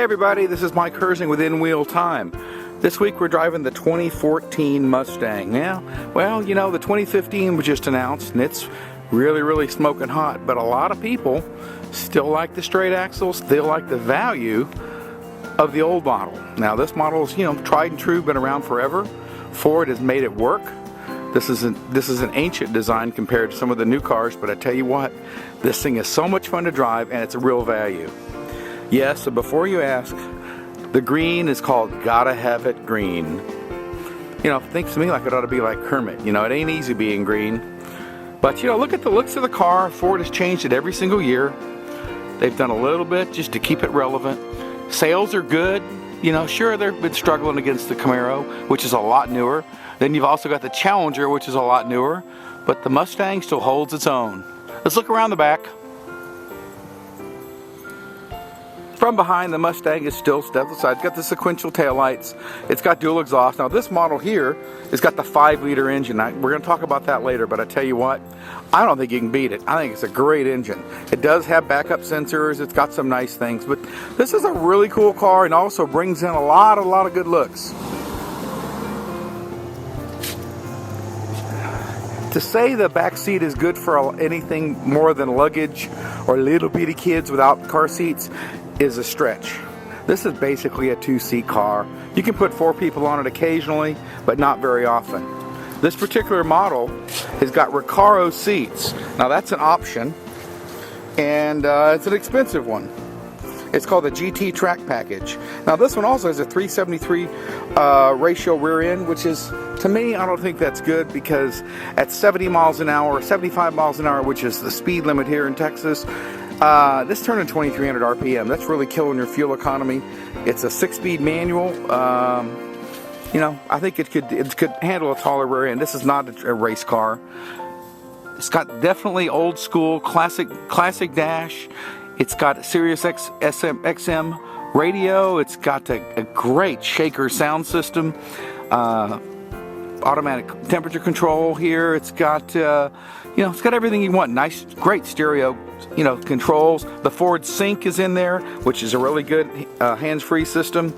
everybody, this is Mike Herzing with Wheel Time. This week we're driving the 2014 Mustang. Yeah, well, you know, the 2015 was just announced and it's really smoking hot, but a lot of people still like the straight axles, still like the value of the old model. Now this model is, you know, tried and true, been around forever. Ford has made it work. This is an ancient design compared to some of the new cars, but I tell you what, this thing is so much fun to drive and it's a real value. Yes, so before you ask, the green is called Gotta Have It Green. You know, it thinks to me like it ought to be like Kermit. You know, it ain't easy being green. But, you know, look at the looks of the car. Ford has changed it every single year. They've done a little bit just to keep it relevant. Sales are good. You know, sure, they've been struggling against the Camaro, which is a lot newer. Then you've also got the Challenger, which is a lot newer. But the Mustang still holds its own. Let's look around the back. From behind, the Mustang is still stepped aside. It's got the sequential taillights. It's got dual exhaust. Now this model here has got the 5-liter engine. We're going to talk about that later, but I tell you what, I don't think you can beat it. I think it's a great engine. It does have backup sensors. It's got some nice things, but this is a really cool car and also brings in a lot of good looks. To say the back seat is good for anything more than luggage or little bitty kids without car seats is a stretch. This is basically a 2-seat car. You can put 4 people on it occasionally, but not very often. This particular model has got Recaro seats. Now that's an option, and it's an expensive one. It's called the GT Track Package. Now this one also has a 373 ratio rear end, which is, to me, I don't think that's good because at 70 miles an hour, 75 miles an hour, which is the speed limit here in Texas, this turning 2,300 RPM. That's really killing your fuel economy. It's a 6-speed manual. You know, I think it could handle a taller rear end. This is not a race car. It's got definitely old school classic dash. It's got Sirius XM radio. It's got a great shaker sound system. Automatic temperature control here. It's got you know, it's got everything you want. Nice, great stereo, you know, controls. The Ford Sync is in there, which is a really good hands-free system.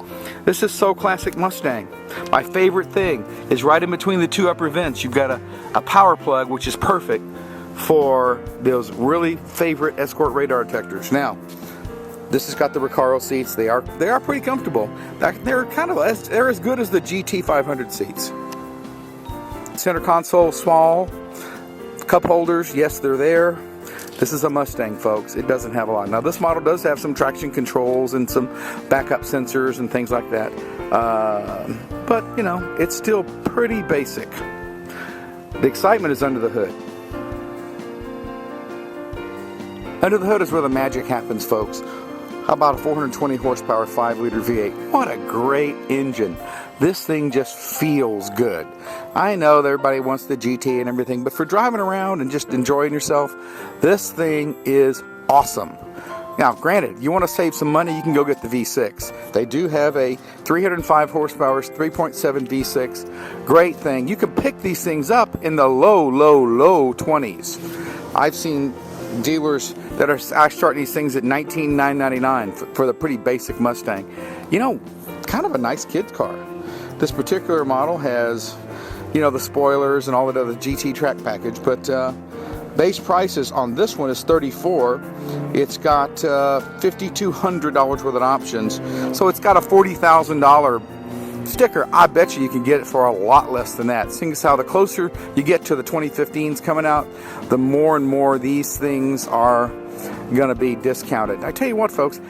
This is so classic Mustang. My favorite thing is right in between the 2 upper vents, you've got a power plug, which is perfect for those really favorite Escort radar detectors. Now, this has got the Recaro seats. They are pretty comfortable. They're as good as the GT 500 seats. Center console small. Cup holders, yes, they're there. This is a Mustang, folks. It doesn't have a lot. Now this model does have some traction controls and some backup sensors and things like that, but you know, it's still pretty basic. The excitement is under the hood. Under the hood is where the magic happens, folks. How about a 420 horsepower 5-liter V8? What a great engine. This thing just feels good. I know that everybody wants the GT and everything, but for driving around and just enjoying yourself, this thing is awesome. Now, granted, you want to save some money, you can go get the V6. They do have a 305 horsepower, 3.7 V6. Great thing. You can pick these things up in the low 20s. I've seen dealers that are starting these things at $19,999 for the pretty basic Mustang. You know, kind of a nice kid's car. This particular model has, you know, the spoilers and all that other GT Track Package, but base prices on this one is $34,000. It's got $5,200 worth of options, so it's got a $40,000 sticker. I bet you can get it for a lot less than that. Seeing as how the closer you get to the 2015s coming out, the more and more these things are going to be discounted. I tell you what, folks,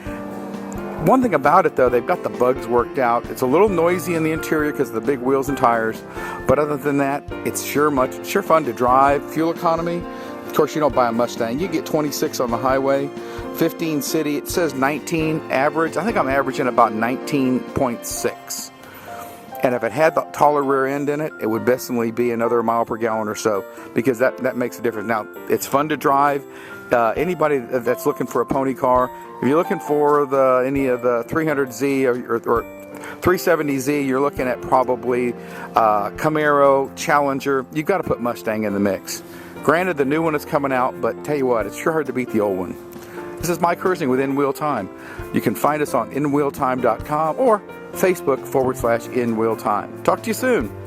one thing about it though, they've got the bugs worked out. It's a little noisy in the interior because of the big wheels and tires, but other than that, it's sure fun to drive. Fuel economy, of course, you don't buy a Mustang, you get 26 on the highway, 15 city. It says 19 average. I think I'm averaging about 19.6. And if it had the taller rear end in it, it would definitely be another mile per gallon or so, because that makes a difference. Now, it's fun to drive. Anybody that's looking for a pony car, if you're looking for any of the 300Z or 370Z, you're looking at probably Camaro, Challenger. You've got to put Mustang in the mix. Granted, the new one is coming out, but tell you what, it's sure hard to beat the old one. This is Mike Herzing with In Wheel Time. You can find us on inwheeltime.com or Facebook /In Wheel Time. Talk to you soon.